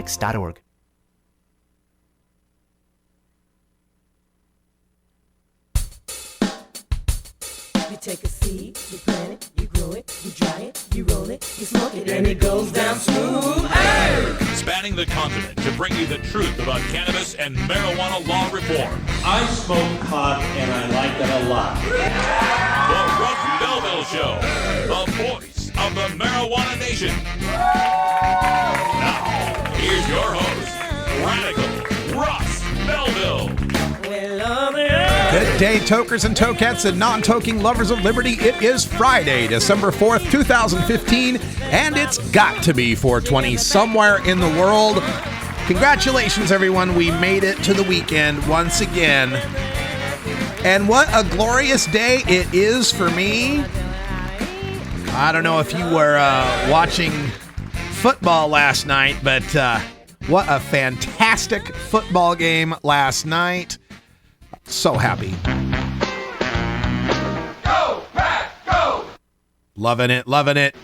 X.org. You take a seed, you plant it, you grow it, you dry it, you roll it, you smoke it, and it goes down smooth. Hey! Spanning the continent to bring you the truth about cannabis and marijuana law reform. I smoke pot and I like it a lot. The Russ Belville Show, the voice of the marijuana nation. Now, here's your host, Radical Russ Belville. Good day, tokers and tokettes and non-toking lovers of liberty. It is Friday, December 4th, 2015, and it's got to be 420 somewhere in the world. Congratulations, everyone. We made it to the weekend once again. And what a glorious day it is for me. I don't know if you were watching football last night, but what a fantastic football game last night. So happy. Go, Pack, go! Loving it, loving it.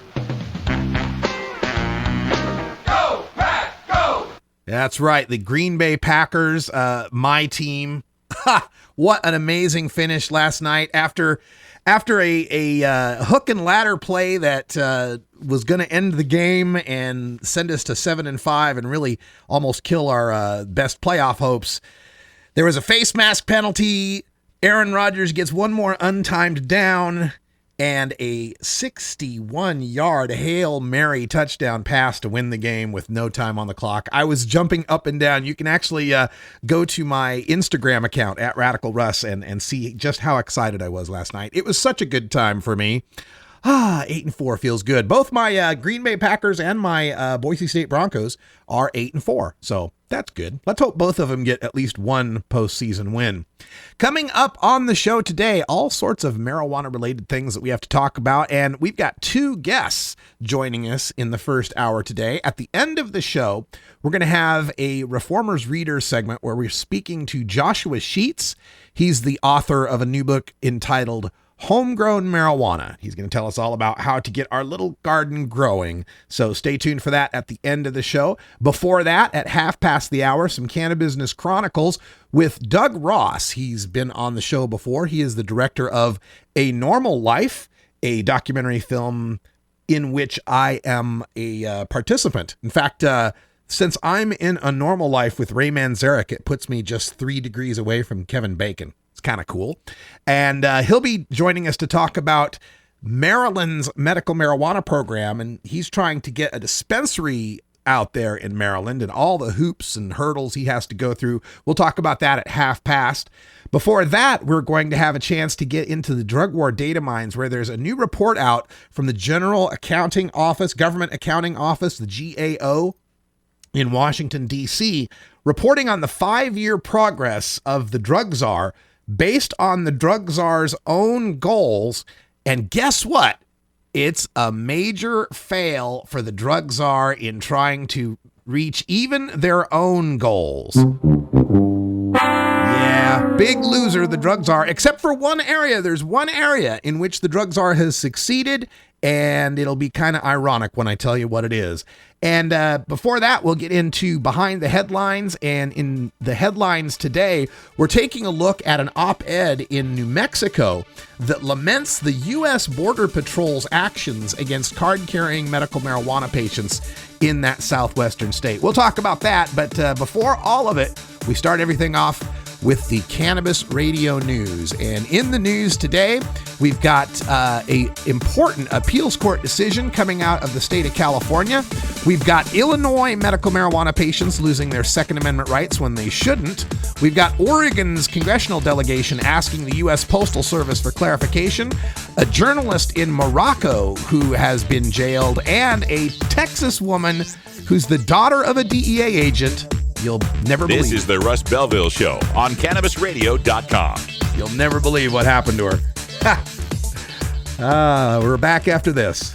Go, Pack, go! That's right, the Green Bay Packers, my team. Ha! What an amazing finish last night after a hook and ladder play that was going to end the game and send us to 7-5 and really almost kill our best playoff hopes. There was a face mask penalty. Aaron Rodgers gets one more untimed down and a 61-yard Hail Mary touchdown pass to win the game with no time on the clock. I was jumping up and down. You can actually go to my Instagram account at Radical Russ and see just how excited I was last night. It was such a good time for me. 8-4 feels good. Both my Green Bay Packers and my Boise State Broncos are 8-4. So that's good. Let's hope both of them get at least one postseason win. Coming up on the show today, all sorts of marijuana-related things that we have to talk about, and we've got two guests joining us in the first hour today. At the end of the show, we're going to have a Reformers Reader segment where we're speaking to Joshua Sheets. He's the author of a new book entitled Homegrown Marijuana. He's going to tell us all about how to get our little garden growing. So stay tuned for that at the end of the show. Before that, at half past the hour, some Cannabis Chronicles with Doug Ross. He's been on the show before. He is the director of A Normal Life, a documentary film in which I am a participant. In fact, since I'm in A Normal Life with Ray Manzarek, it puts me just 3 degrees away from Kevin Bacon. It's kind of cool. And he'll be joining us to talk about Maryland's medical marijuana program. And he's trying to get a dispensary out there in Maryland and all the hoops and hurdles he has to go through. We'll talk about that at half past. Before that, we're going to have a chance to get into the drug war data mines, where there's a new report out from the General Accounting Office, Government Accounting Office, the GAO in Washington, D.C., reporting on the 5-year progress of the drug czar based on the drug czar's own goals. And guess what? It's a major fail for the drug czar in trying to reach even their own goals. Yeah, big loser, the drug czar, except for one area. There's one area in which the drug czar has succeeded, and it'll be kind of ironic when I tell you what it is. And before that, we'll get into Behind the Headlines. And in the headlines today, we're taking a look at an op-ed in New Mexico that laments the U.S. Border Patrol's actions against card-carrying medical marijuana patients in that southwestern state. We'll talk about that, but before all of it, we start everything off with the Cannabis Radio News. And in the news today, we've got a important appeals court decision coming out of the state of California. We've got Illinois medical marijuana patients losing their Second Amendment rights when they shouldn't. We've got Oregon's congressional delegation asking the U.S. Postal Service for clarification, a journalist in Morocco who has been jailed, and a Texas woman who's the daughter of a DEA agent. You'll never believe. This is the Russ Belville Show on CannabisRadio.com. You'll never believe what happened to her. We're back after this.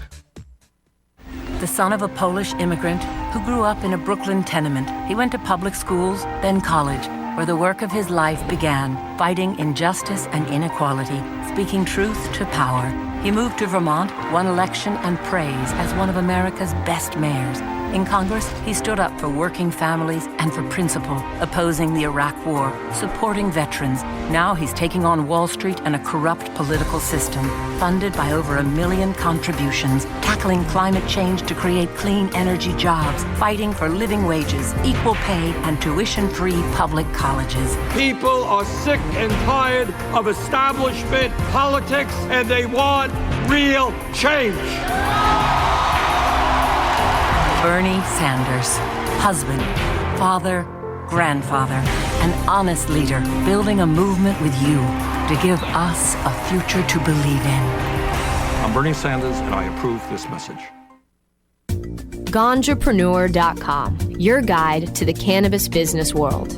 The son of a Polish immigrant who grew up in a Brooklyn tenement, he went to public schools, then college, where the work of his life began, fighting injustice and inequality, speaking truth to power. He moved to Vermont, won election and praise as one of America's best mayors. In Congress, he stood up for working families and for principle, opposing the Iraq War, supporting veterans. Now he's taking on Wall Street and a corrupt political system, funded by over 1 million contributions, tackling climate change to create clean energy jobs, fighting for living wages, equal pay, and tuition-free public colleges. People are sick and tired of establishment politics, and they want real change. Bernie Sanders, husband, father, grandfather, an honest leader, building a movement with you to give us a future to believe in. I'm Bernie Sanders, and I approve this message. Ganjapreneur.com, your guide to the cannabis business world.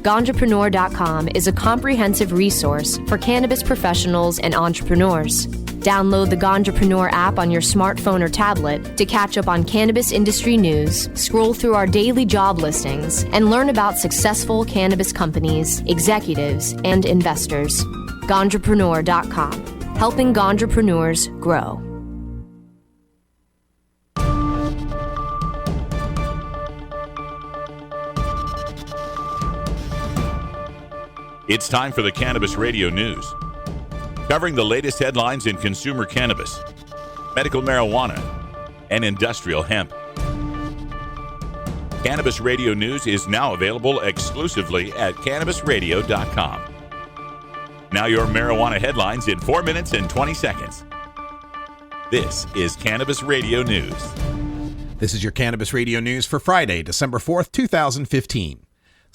Ganjapreneur.com is a comprehensive resource for cannabis professionals and entrepreneurs. Download the Ganjapreneur app on your smartphone or tablet to catch up on cannabis industry news, scroll through our daily job listings, and learn about successful cannabis companies, executives, and investors. Ganjapreneur.com, helping Ganjapreneurs grow. It's time for the Cannabis Radio News, covering the latest headlines in consumer cannabis, medical marijuana, and industrial hemp. Cannabis Radio News is now available exclusively at cannabisradio.com. Now your marijuana headlines in 4 minutes and 20 seconds. This is Cannabis Radio News. This is your Cannabis Radio News for Friday, December 4th, 2015.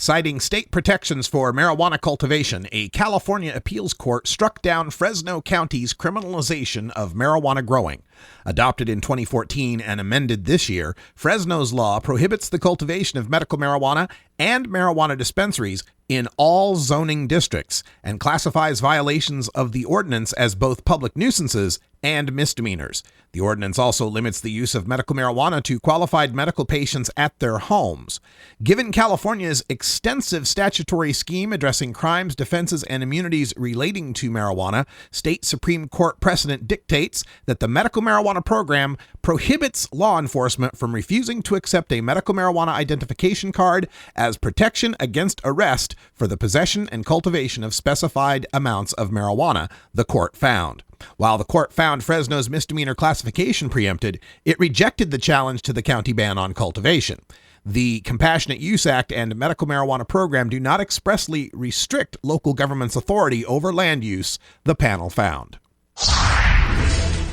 Citing state protections for marijuana cultivation, a California appeals court struck down Fresno County's criminalization of marijuana growing. Adopted in 2014 and amended this year, Fresno's law prohibits the cultivation of medical marijuana and marijuana dispensaries in all zoning districts and classifies violations of the ordinance as both public nuisances and misdemeanors. The ordinance also limits the use of medical marijuana to qualified medical patients at their homes. Given California's extensive statutory scheme addressing crimes, defenses, and immunities relating to marijuana, state Supreme Court precedent dictates that the medical marijuana program prohibits law enforcement from refusing to accept a medical marijuana identification card as protection against arrest for the possession and cultivation of specified amounts of marijuana, the court found. While the court found Fresno's misdemeanor classification preempted, it rejected the challenge to the county ban on cultivation. The Compassionate Use Act and medical marijuana program do not expressly restrict local government's authority over land use, the panel found.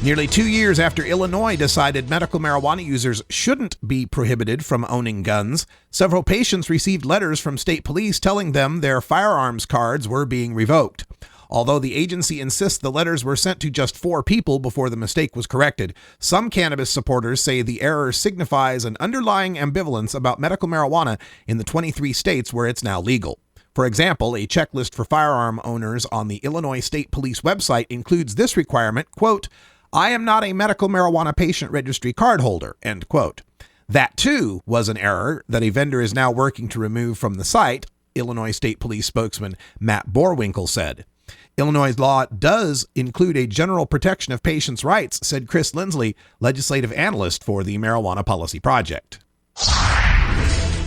Nearly 2 years after Illinois decided medical marijuana users shouldn't be prohibited from owning guns, several patients received letters from state police telling them their firearms cards were being revoked. Although the agency insists the letters were sent to just 4 people before the mistake was corrected, some cannabis supporters say the error signifies an underlying ambivalence about medical marijuana in the 23 states where it's now legal. For example, a checklist for firearm owners on the Illinois State Police website includes this requirement, quote, "I am not a medical marijuana patient registry card holder," end quote. That, too, was an error that a vendor is now working to remove from the site, Illinois State Police spokesman Matt Borwinkle said. Illinois' law does include a general protection of patients' rights, said Chris Lindsley, legislative analyst for the Marijuana Policy Project.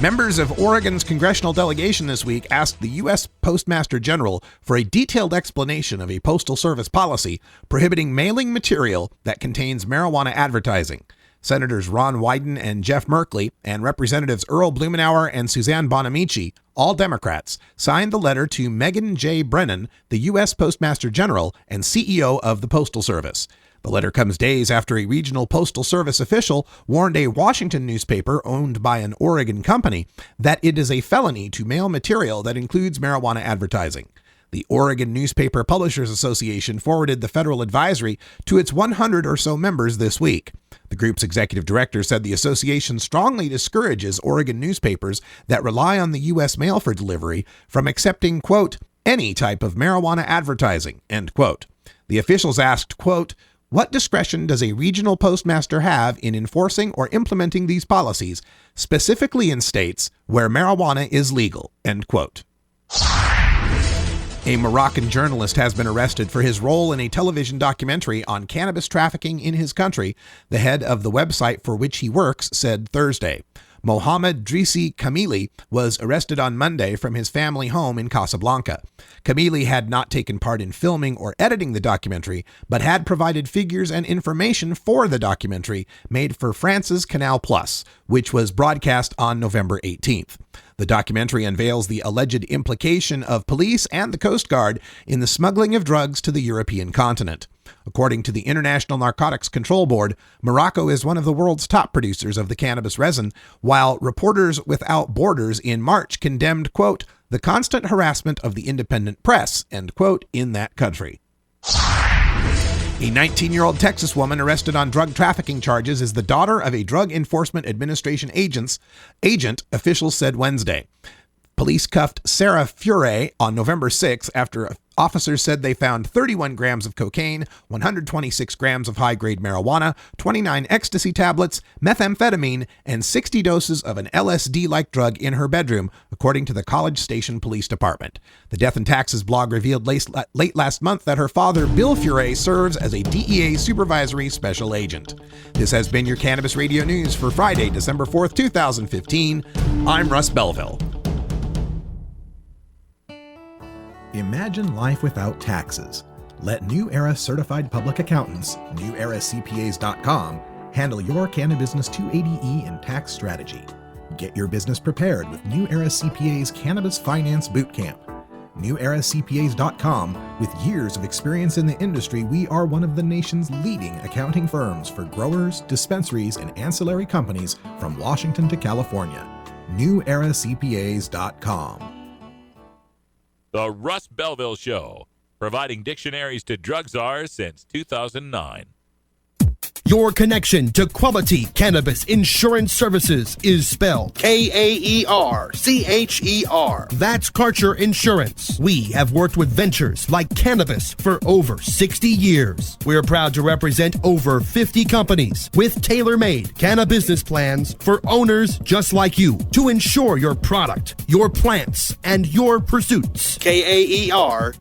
Members of Oregon's congressional delegation this week asked the U.S. Postmaster General for a detailed explanation of a Postal Service policy prohibiting mailing material that contains marijuana advertising. Senators Ron Wyden and Jeff Merkley and Representatives Earl Blumenauer and Suzanne Bonamici, all Democrats, signed the letter to Megan J. Brennan, the U.S. Postmaster General and CEO of the Postal Service. The letter comes days after a regional Postal Service official warned a Washington newspaper owned by an Oregon company that it is a felony to mail material that includes marijuana advertising. The Oregon Newspaper Publishers Association forwarded the federal advisory to its 100 or so members this week. The group's executive director said the association strongly discourages Oregon newspapers that rely on the U.S. mail for delivery from accepting, quote, any type of marijuana advertising, end quote. The officials asked, quote, what discretion does a regional postmaster have in enforcing or implementing these policies, specifically in states where marijuana is legal, end quote. A Moroccan journalist has been arrested for his role in a television documentary on cannabis trafficking in his country, the head of the website for which he works said Thursday. Mohamed Drissi Kamili was arrested on Monday from his family home in Casablanca. Kamili had not taken part in filming or editing the documentary, but had provided figures and information for the documentary made for France's Canal Plus, which was broadcast on November 18th. The documentary unveils the alleged implication of police and the Coast Guard in the smuggling of drugs to the European continent. According to the International Narcotics Control Board, Morocco is one of the world's top producers of the cannabis resin, while Reporters Without Borders in March condemned, quote, the constant harassment of the independent press, end quote, in that country. A 19-year-old Texas woman arrested on drug trafficking charges is the daughter of a Drug Enforcement Administration agent, officials said Wednesday. Police cuffed Sarah Fure on November 6 after officers said they found 31 grams of cocaine, 126 grams of high-grade marijuana, 29 ecstasy tablets, methamphetamine, and 60 doses of an LSD-like drug in her bedroom, according to the College Station Police Department. The Death and Taxes blog revealed late last month that her father, Bill Fure, serves as a DEA supervisory special agent. This has been your Cannabis Radio News for Friday, December 4th, 2015. I'm Russ Belville. Imagine life without taxes. Let New Era Certified Public Accountants, NewEraCPAs.com, handle your Cannabusiness 280E and tax strategy. Get your business prepared with New Era CPA's Cannabis Finance Bootcamp. NewEraCPAs.com, with years of experience in the industry, we are one of the nation's leading accounting firms for growers, dispensaries, and ancillary companies from Washington to California. NewEraCPAs.com. The Russ Belville Show, providing dictionaries to drug czars since 2009. Your connection to quality cannabis insurance services is spelled Kaercher. That's Karcher Insurance. We have worked with ventures like cannabis for over 60 years. We're proud to represent over 50 companies with tailor-made cannabis plans for owners just like you to insure your product, your plants, and your pursuits. Kaercher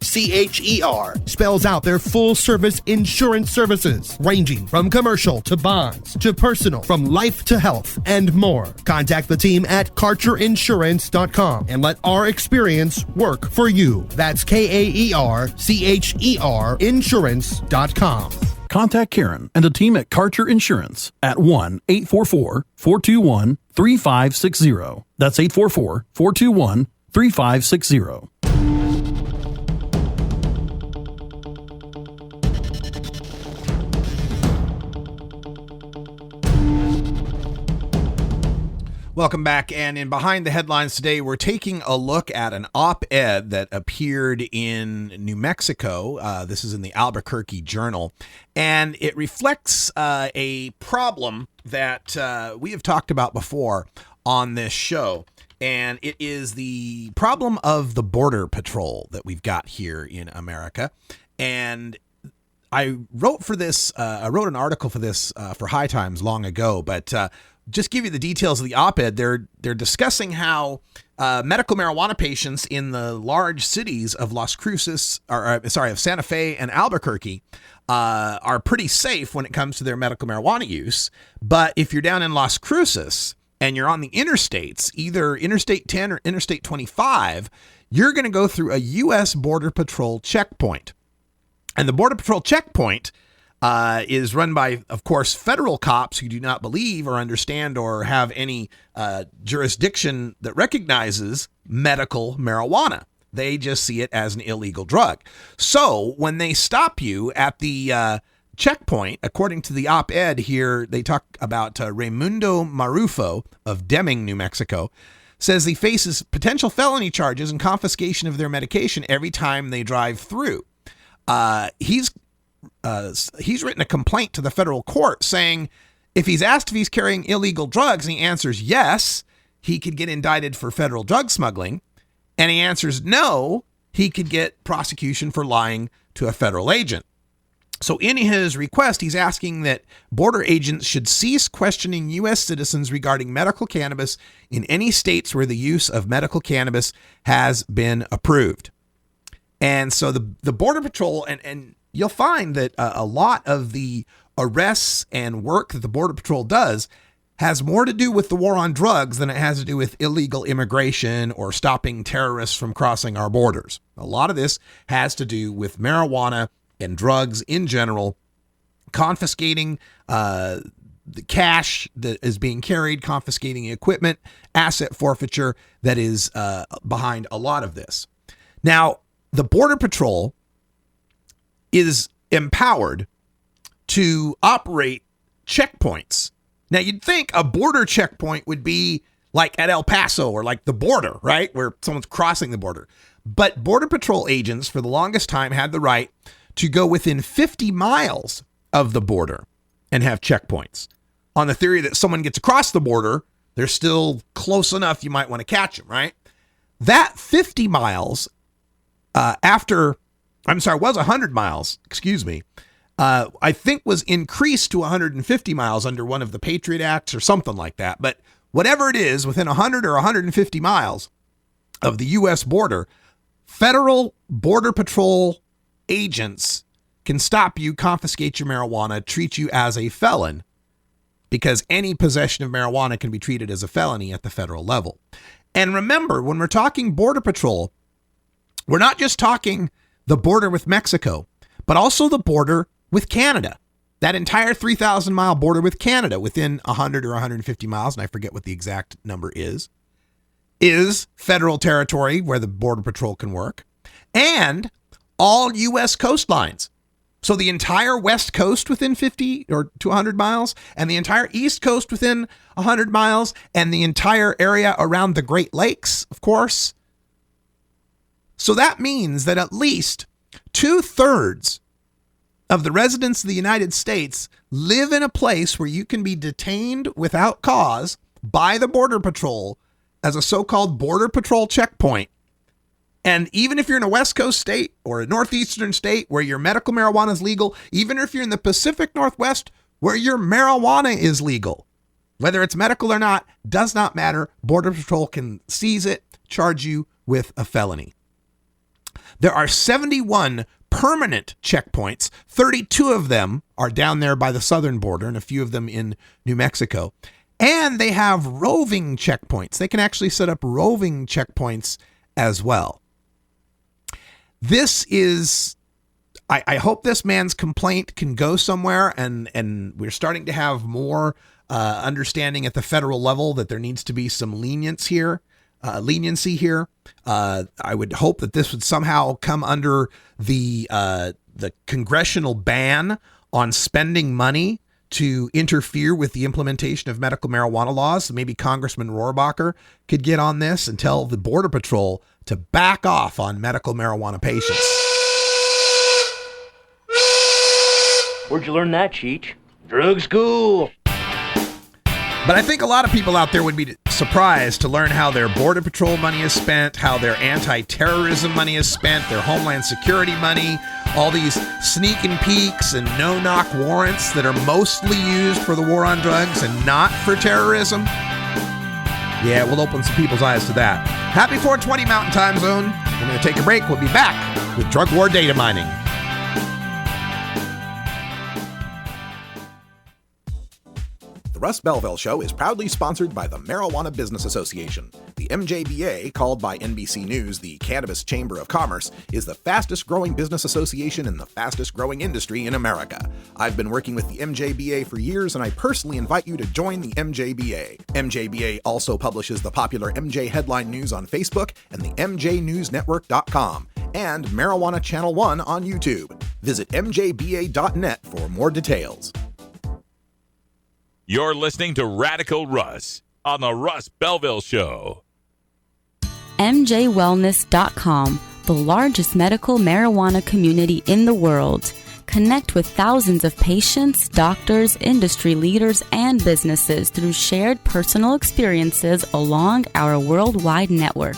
spells out their full-service insurance services, ranging from commercial to bonds to personal, from life to health, and more. Contact the team at KarcherInsurance.com and let our experience work for you. That's Kaercher Insurance.com. Contact Karen and the team at Karcher Insurance at 1-844-421-3560. That's 844-421-3560. Welcome back, and in Behind the Headlines today, we're taking a look at an op-ed that appeared in New Mexico. This is in the Albuquerque Journal, and it reflects a problem that we have talked about before on this show, and it is the problem of the Border Patrol that we've got here in America. And I wrote for this, I wrote an article for this for High Times long ago, but just give you the details of the op-ed. They're discussing how medical marijuana patients in the large cities of of Santa Fe and Albuquerque are pretty safe when it comes to their medical marijuana use. But if you're down in Las Cruces and you're on the interstates, either Interstate 10 or Interstate 25, you're going to go through a U.S. Border Patrol checkpoint. And the Border Patrol checkpoint is run by, of course, federal cops who do not believe or understand or have any jurisdiction that recognizes medical marijuana. They just see it as an illegal drug. So when they stop you at the checkpoint, according to the op-ed here, they talk about Raimundo Marufo of Deming, New Mexico, says he faces potential felony charges and confiscation of their medication every time they drive through. He's written a complaint to the federal court saying if he's asked if he's carrying illegal drugs and he answers yes, he could get indicted for federal drug smuggling. And he answers no, he could get prosecution for lying to a federal agent. So in his request, he's asking that border agents should cease questioning U.S. citizens regarding medical cannabis in any states where the use of medical cannabis has been approved. And so the Border Patrol, and you'll find that a lot of the arrests and work that the Border Patrol does has more to do with the war on drugs than it has to do with illegal immigration or stopping terrorists from crossing our borders. A lot of this has to do with marijuana and drugs in general, confiscating the cash that is being carried, confiscating equipment, asset forfeiture that is behind a lot of this. Now, the Border Patrol is empowered to operate checkpoints. Now, you'd think a border checkpoint would be like at El Paso or like the border, right? Where someone's crossing the border. But Border Patrol agents for the longest time had the right to go within 50 miles of the border and have checkpoints on the theory that someone gets across the border, they're still close enough you might want to catch them, right? That 50 miles was 100 miles, I think was increased to 150 miles under one of the Patriot Acts or something like that. But whatever it is, within 100 or 150 miles of the U.S. border, federal Border Patrol agents can stop you, confiscate your marijuana, treat you as a felon, because any possession of marijuana can be treated as a felony at the federal level. And remember, when we're talking Border Patrol, we're not just talking the border with Mexico, but also the border with Canada. That entire 3,000-mile border with Canada within 100 or 150 miles, and I forget what the exact number is federal territory where the Border Patrol can work, and all U.S. coastlines. So the entire West Coast within 50 or 200 miles, and the entire East Coast within 100 miles, and the entire area around the Great Lakes, of course. So that means that at least 2/3 of the residents of the United States live in a place where you can be detained without cause by the Border Patrol as a so-called Border Patrol checkpoint. And even if you're in a West Coast state or a Northeastern state where your medical marijuana is legal, even if you're in the Pacific Northwest where your marijuana is legal, whether it's medical or not, does not matter. Border Patrol can seize it, charge you with a felony. There are 71 permanent checkpoints. 32 of them are down there by the southern border and a few of them in New Mexico. And they have roving checkpoints. They can actually set up roving checkpoints as well. This is, I hope this man's complaint can go somewhere, and we're starting to have more understanding at the federal level that there needs to be some leniency here. I would hope that this would somehow come under the congressional ban on spending money to interfere with the implementation of medical marijuana laws. So maybe Congressman Rohrabacher could get on this and tell the Border Patrol to back off on medical marijuana patients. Where'd you learn that, Cheech? Drug school. But I think a lot of people out there would be surprised to learn how their Border Patrol money is spent, how their anti-terrorism money is spent, their Homeland Security money, all these sneak and peeks and no-knock warrants that are mostly used for the war on drugs and not for terrorism. Yeah, we'll open some people's eyes to that. Happy 420 Mountain Time Zone. We're going to take a break. We'll be back with drug war data mining. The Russ Belville Show is proudly sponsored by the Marijuana Business Association. The MJBA, called by NBC News the Cannabis Chamber of Commerce, is the fastest growing business association in the fastest growing industry in America. I've been working with the MJBA for years, and I personally invite you to join the MJBA. MJBA also publishes the popular MJ Headline News on Facebook and the MJNewsNetwork.com and Marijuana Channel 1 on YouTube. Visit mjba.net for more details. You're listening to Radical Russ on the Russ Belville Show. MJWellness.com, the largest medical marijuana community in the world. Connect with thousands of patients, doctors, industry leaders, and businesses through shared personal experiences along our worldwide network.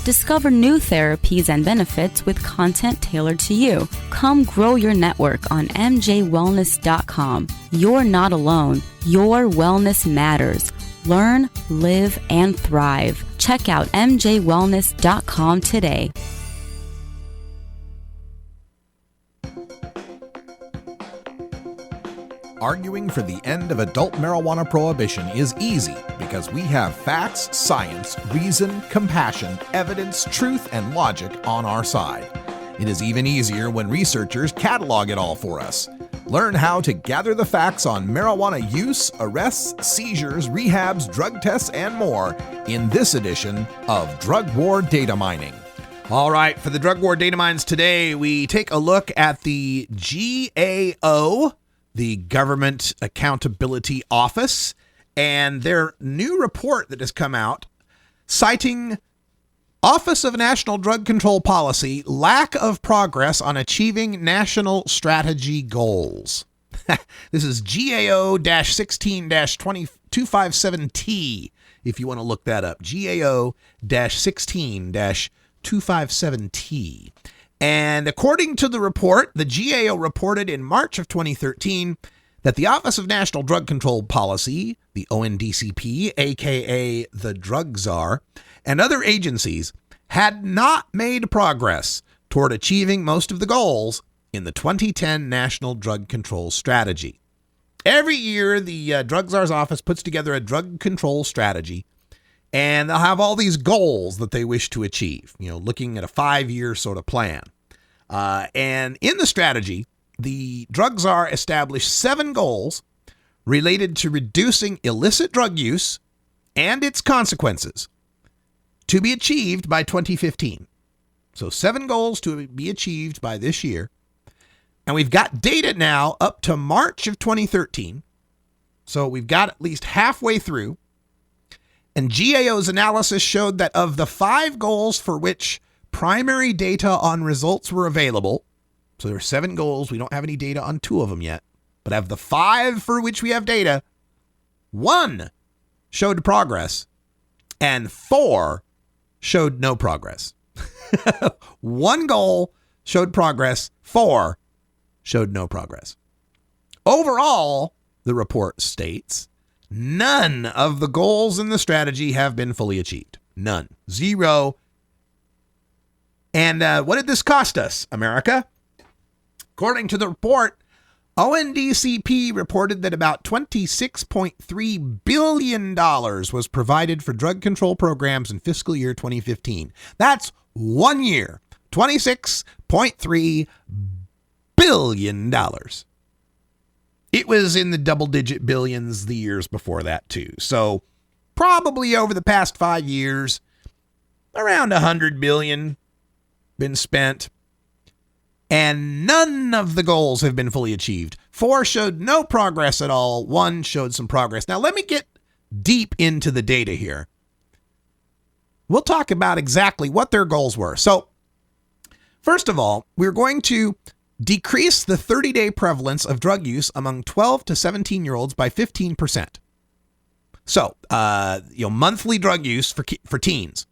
Discover new therapies and benefits with content tailored to you. Come grow your network on MJWellness.com. You're not alone. Your wellness matters. Learn, live, and thrive. Check out MJWellness.com today. Arguing for the end of adult marijuana prohibition is easy because we have facts, science, reason, compassion, evidence, truth, and logic on our side. It is even easier when researchers catalog it all for us. Learn how to gather the facts on marijuana use, arrests, seizures, rehabs, drug tests, and more in this edition of Drug War Data Mining. All right, for the Drug War Data Mines today, we take a look at the GAO, the Government Accountability Office, and their new report that has come out citing Office of National Drug Control Policy, lack of progress on achieving national strategy goals. This is GAO-16-257T, if you want to look that up. GAO-16-257T. And according to the report, the GAO reported in March of 2013 that the Office of National Drug Control Policy, the ONDCP, aka the Drug Czar, and other agencies had not made progress toward achieving most of the goals in the 2010 National Drug Control Strategy. Every year, the Drug Czar's office puts together a drug control strategy, and they'll have all these goals that they wish to achieve, looking at a 5-year sort of plan. And in the strategy, the Drug Czar established 7 goals related to reducing illicit drug use and its consequences to be achieved by 2015. So 7 goals to be achieved by this year. And we've got data now up to March of 2013. So we've got at least halfway through. And GAO's analysis showed that of the 5 goals for which primary data on results were available, so there are 7 goals, we don't have any data on 2 of them yet, but of the 5 for which we have data, 1 showed progress and 4 showed no progress. 1 goal showed progress, 4 showed no progress. Overall, the report states, none of the goals in the strategy have been fully achieved. None. 0. And what did this cost us, America? According to the report, ONDCP reported that about $26.3 billion was provided for drug control programs in fiscal year 2015. That's 1 year. $26.3 billion. It was in the double-digit billions the years before that, too. So probably over the past 5 years, around $100 billion been spent. And none of the goals have been fully achieved. 4 showed no progress at all. 1 showed some progress. Now, let me get deep into the data here. We'll talk about exactly what their goals were. So, first of all, we're going to decrease the 30-day prevalence of drug use among 12 to 17-year-olds by 15%. So, monthly drug use for teens.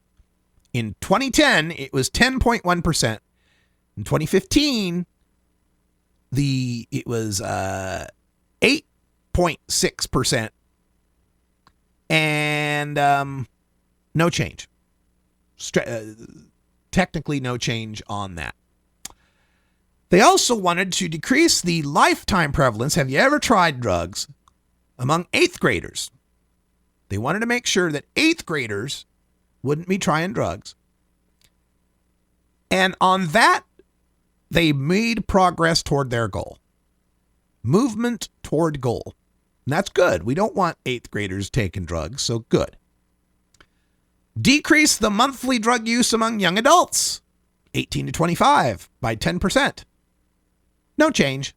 In 2010, it was 10.1%. In 2015, it was 8.6%. And no change. Technically no change on that. They also wanted to decrease the lifetime prevalence, have you ever tried drugs, among 8th graders. They wanted to make sure that 8th graders wouldn't be trying drugs. And on that, they made progress toward their goal. Movement toward goal. And that's good. We don't want 8th graders taking drugs, so good. Decrease the monthly drug use among young adults, 18 to 25, by 10%. No change.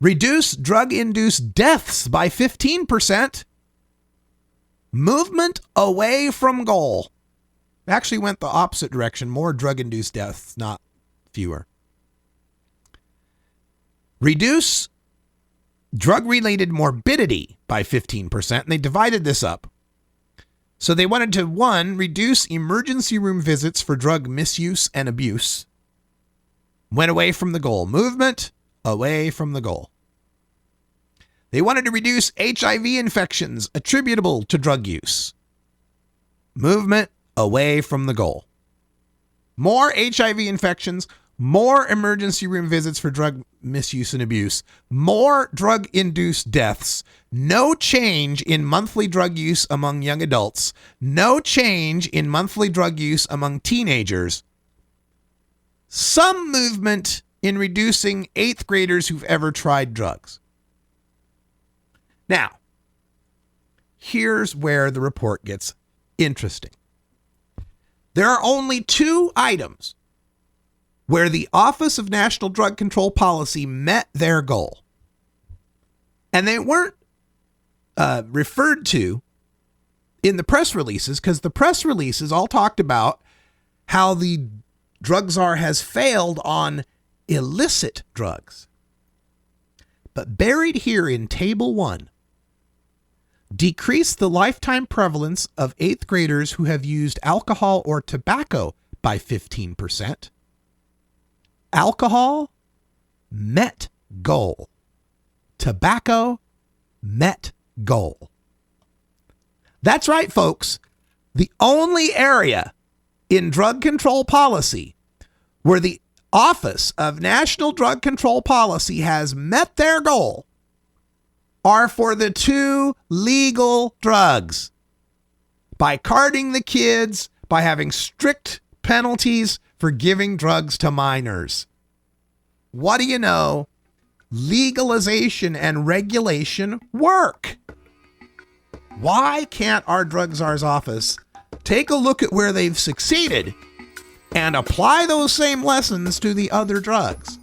Reduce drug-induced deaths by 15%. Movement away from goal. Actually went the opposite direction. More drug-induced deaths, not fewer. Reduce drug-related morbidity by 15%. And they divided this up. So they wanted to, 1, reduce emergency room visits for drug misuse and abuse. Went away from the goal. Movement away from the goal. They wanted to reduce HIV infections attributable to drug use. Movement away from the goal. More HIV infections, more emergency room visits for drug misuse and abuse, more drug-induced deaths, no change in monthly drug use among young adults, no change in monthly drug use among teenagers, some movement in reducing 8th graders who've ever tried drugs. Now, here's where the report gets interesting. There are only 2 items where the Office of National Drug Control Policy met their goal. And they weren't referred to in the press releases, because the press releases all talked about how the drug czar has failed on illicit drugs. But buried here in Table 1, decrease the lifetime prevalence of 8th graders who have used alcohol or tobacco by 15%. Alcohol, met goal. Tobacco, met goal. That's right, folks. The only area in drug control policy where the Office of National Drug Control Policy has met their goal are for the 2 legal drugs. By carding the kids, by having strict penalties for giving drugs to minors. What do you know? Legalization and regulation work. Why can't our drug czar's office take a look at where they've succeeded and apply those same lessons to the other drugs?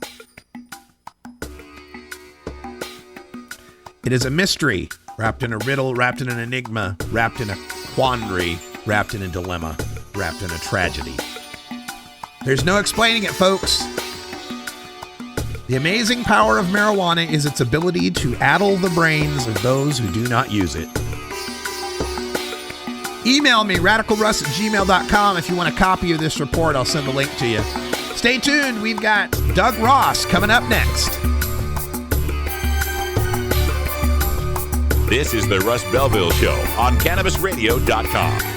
It is a mystery, wrapped in a riddle, wrapped in an enigma, wrapped in a quandary, wrapped in a dilemma, wrapped in a tragedy. There's no explaining it, folks. The amazing power of marijuana is its ability to addle the brains of those who do not use it. Email me, radicalruss@gmail.com, if you want a copy of this report. I'll send a link to you. Stay tuned. We've got Doug Ross coming up next. This is the Russ Belville Show on CannabisRadio.com.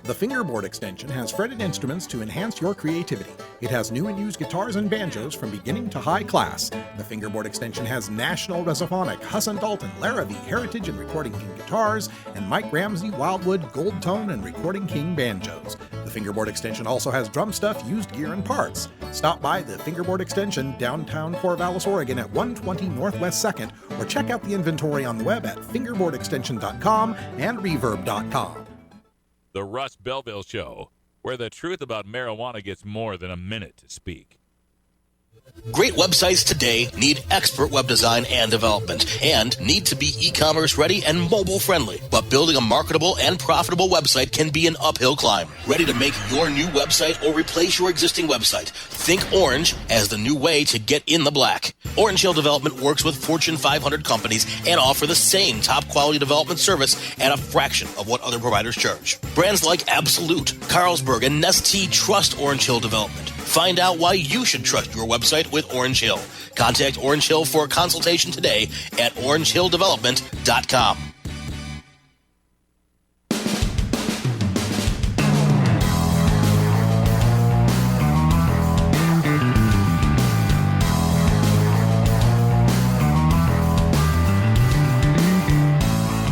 The Fingerboard extension has fretted instruments to enhance your creativity. It has new and used guitars and banjos from beginning to high class. The Fingerboard extension has National Resophonic, Husson Dalton, Larrabee, Heritage and Recording King guitars, and Mike Ramsey, Wildwood, Gold Tone and Recording King banjos. The Fingerboard extension also has drum stuff, used gear, and parts. Stop by the Fingerboard extension, downtown Corvallis, Oregon at 120 Northwest 2nd, or check out the inventory on the web at fingerboardextension.com and reverb.com. The Russ Belville Show, where the truth about marijuana gets more than a minute to speak. Great websites today need expert web design and development and need to be e-commerce ready and mobile friendly. But building a marketable and profitable website can be an uphill climb. Ready to make your new website or replace your existing website? Think Orange as the new way to get in the black. Orange Hill Development works with Fortune 500 companies and offer the same top quality development service at a fraction of what other providers charge. Brands like Absolute, Carlsberg, and Nestea trust Orange Hill Development. Find out why you should trust your website with Orange Hill. Contact Orange Hill for a consultation today at orangehilldevelopment.com.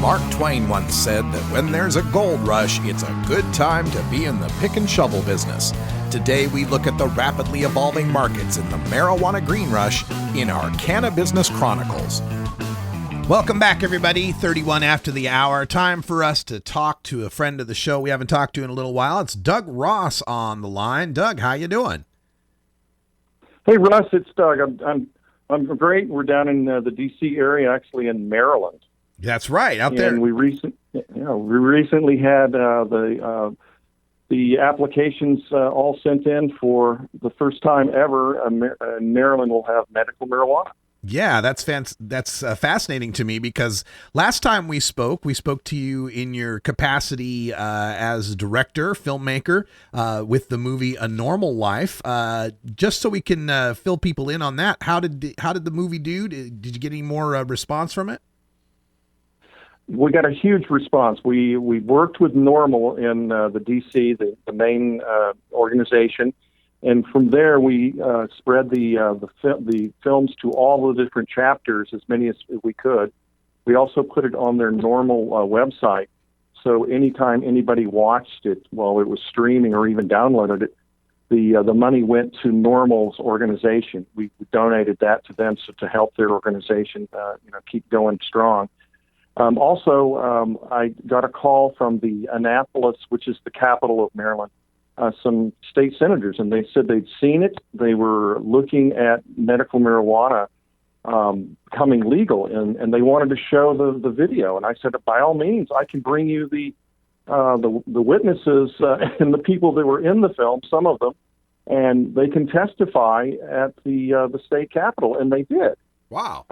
Mark Twain once said that when there's a gold rush, it's a good time to be in the pick and shovel business. Today, we look at the rapidly evolving markets in the marijuana green rush in our Cannabusiness Chronicles. Welcome back, everybody. 31 after the hour. Time for us to talk to a friend of the show we haven't talked to in a little while. It's Doug Ross on the line. Doug, how you doing? Hey, Russ, it's Doug. I'm great. We're down in the D.C. area, actually in Maryland. That's right, out there. And we recently had the applications all sent in for the first time ever. Maryland will have medical marijuana. Yeah, that's fascinating to me, because last time we spoke to you in your capacity as director, filmmaker, with the movie A Normal Life. Just so we can fill people in on that, how did the movie do? Did you get any more response from it? We got a huge response. We worked with NORML in the D.C., the main organization, and from there we spread the films to all the different chapters, as many as we could. We also put it on their NORML website, so anytime anybody watched it while it was streaming or even downloaded it, the money went to NORML's organization. We donated that to them to help their organization keep going strong. I got a call from the Annapolis, which is the capital of Maryland, some state senators, and they said they'd seen it. They were looking at medical marijuana becoming legal, and they wanted to show the video. And I said, by all means, I can bring you the witnesses and the people that were in the film, some of them, and they can testify at the state capitol, and they did. Wow.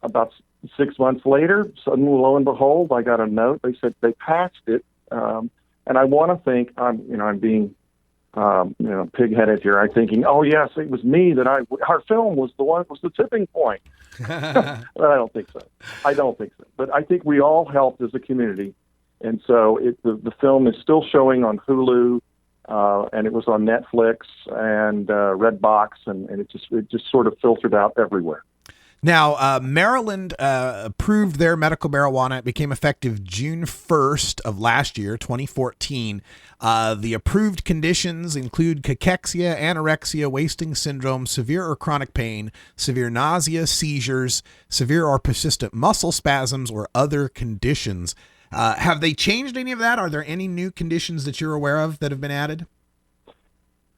About 6 months later, suddenly, lo and behold, I got a note. They said they passed it, and I want to think I'm being pig-headed here. I'm thinking, oh yes, it was me our film was the tipping point. But I don't think so. But I think we all helped as a community, and so the film is still showing on Hulu, and it was on Netflix and Redbox, and it just sort of filtered out everywhere. Now, Maryland approved their medical marijuana. It became effective June 1st of last year, 2014. The approved conditions include cachexia, anorexia, wasting syndrome, severe or chronic pain, severe nausea, seizures, severe or persistent muscle spasms, or other conditions. Have they changed any of that? Are there any new conditions that you're aware of that have been added?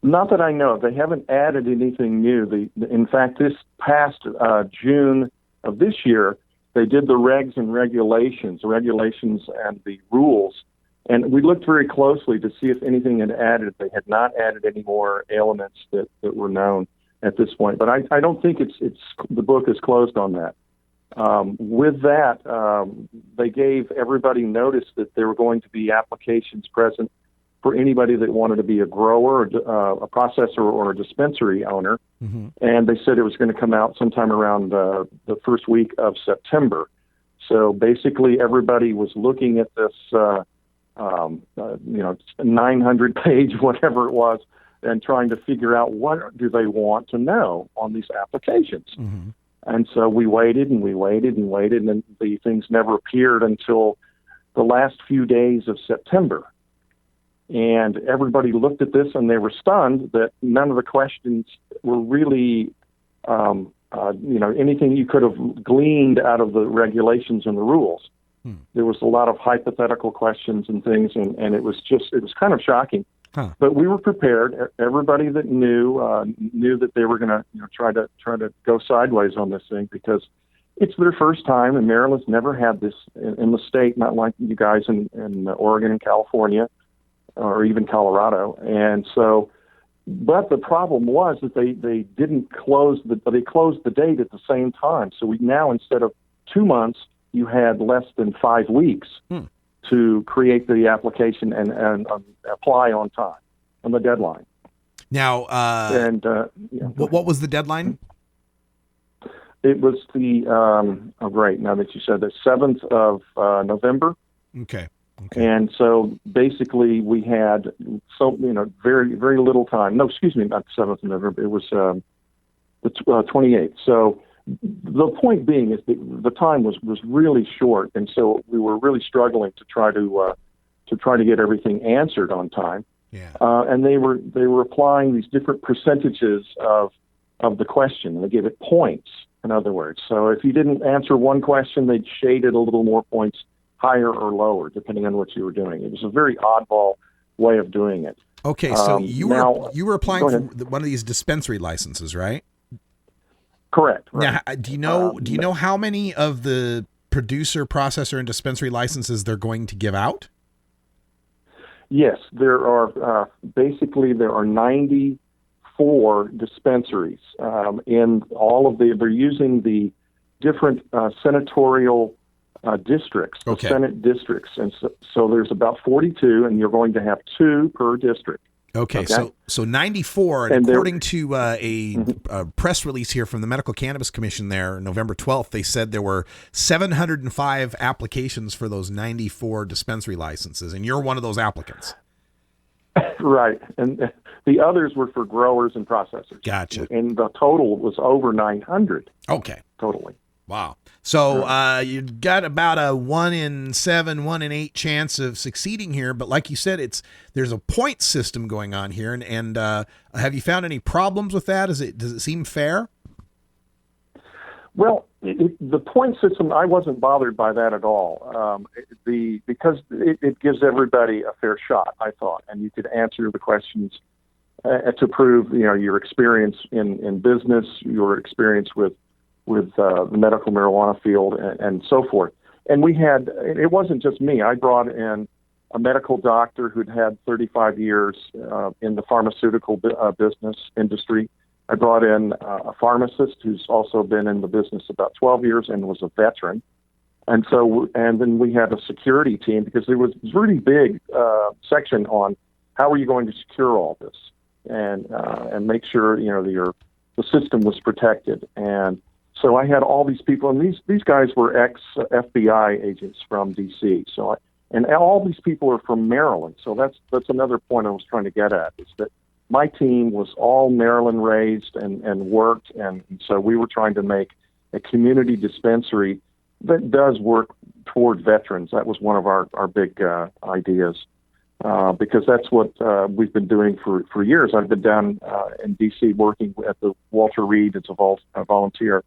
Not that I know of. They haven't added anything new. In fact, this past June of this year, they did the regs and regulations and the rules, and we looked very closely to see if anything had added. They had not added any more ailments that were known at this point. But I don't think it's the book is closed on that. With that, they gave everybody notice that there were going to be applications present for anybody that wanted to be a grower, a processor, or a dispensary owner. Mm-hmm. And they said it was going to come out sometime around the first week of September. So basically everybody was looking at this, 900-page, whatever it was, and trying to figure out what do they want to know on these applications. Mm-hmm. And so we waited and we waited and waited, and the things never appeared until the last few days of September. And everybody looked at this and they were stunned that none of the questions were really, anything you could have gleaned out of the regulations and the rules. There was a lot of hypothetical questions and things, and it was kind of shocking. Huh. But we were prepared. Everybody that knew that they were going to try to go sideways on this thing, because it's their first time, and Maryland's never had this in the state, not like you guys in Oregon and California, or even Colorado. And so, but the problem was that they didn't close they closed the date at the same time. So we now, instead of 2 months, you had less than 5 weeks to create the application and apply on time, on the deadline. Now, what was the deadline? It was the, now that you said the 7th of November. Okay. And so basically we had very, very little time. No, excuse me, not the 7th of November. It was the 28th. So the point being is that the time was really short, and so we were really struggling to try to get everything answered on time. Yeah. And they were applying these different percentages of the question. They gave it points, in other words. So if you didn't answer one question, they'd shade it a little more points, higher or lower, depending on what you were doing. It was a very oddball way of doing it. Okay, so you were applying for one of these dispensary licenses, right? Correct. Right. Now, do you know how many of the producer, processor, and dispensary licenses they're going to give out? Yes, there are 94 dispensaries in all of they're using the different senatorial districts, the Senate districts. And so there's about 42, and you're going to have 2 per district. Okay, so 94, and according to a press release here from the Medical Cannabis Commission there, November 12th, they said there were 705 applications for those 94 dispensary licenses, and you're one of those applicants. Right, and the others were for growers and processors. Gotcha. And the total was over 900. Okay. Totally. Wow. So you got about a 1 in 7, 1 in 8 chance of succeeding here, but like you said, there's a point system going on here, and have you found any problems with that? Does it seem fair? Well, the point system, I wasn't bothered by that at all. Because it gives everybody a fair shot, I thought, and you could answer the questions to prove your experience in business, your experience with the medical marijuana field, and so forth. And it wasn't just me. I brought in a medical doctor who'd had 35 years in the pharmaceutical business industry. I brought in a pharmacist who's also been in the business about 12 years and was a veteran. And then we had a security team, because there was a really big section on how are you going to secure all this and make sure the system was protected. And so I had all these people, and these guys were ex-FBI agents from D.C. And all these people are from Maryland. So that's another point I was trying to get at, is that my team was all Maryland raised and worked, and so we were trying to make a community dispensary that does work toward veterans. That was one of our big ideas, because that's what we've been doing for years. I've been down in D.C. working at the Walter Reed as a volunteer,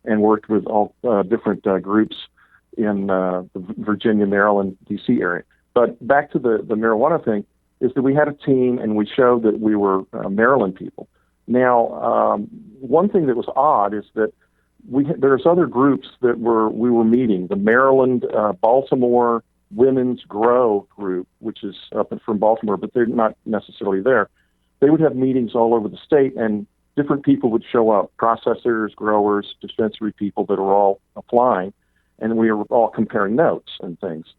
and worked with all different groups in the Virginia, Maryland, D.C. area. But back to the marijuana thing, is that we had a team and we showed that we were Maryland people. Now, one thing that was odd is that there's other groups that we were meeting. The Maryland, Baltimore Women's Grow group, which is up from Baltimore, but they're not necessarily there. They would have meetings all over the state, and different people would show up, processors, growers, dispensary people that are all applying, and we were all comparing notes and things.